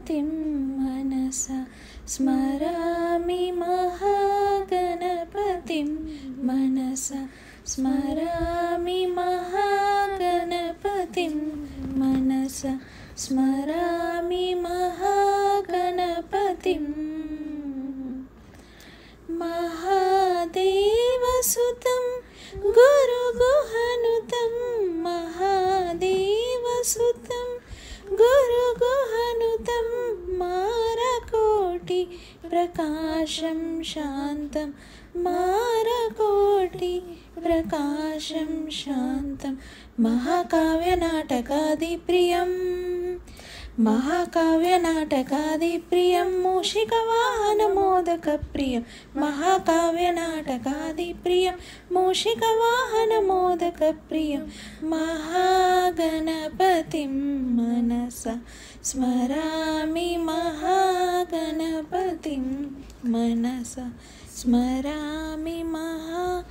गणपतिं मनसा स्मरामि महागणपतिं मनसा स्मरामि महागणपतिं मनसा स्मरामि महागणपतिं महादेवसुतं गुरुगुहनुतं महादेवसुतं गुरुगुहनुतं मारकोटि प्रकाशं शान्तं मारकोटि प्रकाशं शान्तं महाकाव्यनाटकादिप्रियं महाकाव्यनाटकादिप्रियं मूषिकवाहनमोदकप्रियं महाकाव्यनाटकादिप्रियं मूषिकवाहनमोदकप्रियं महागणपतिं मनसा स्मरामि महागणपतिं मनसा स्मरामि महागणपतिं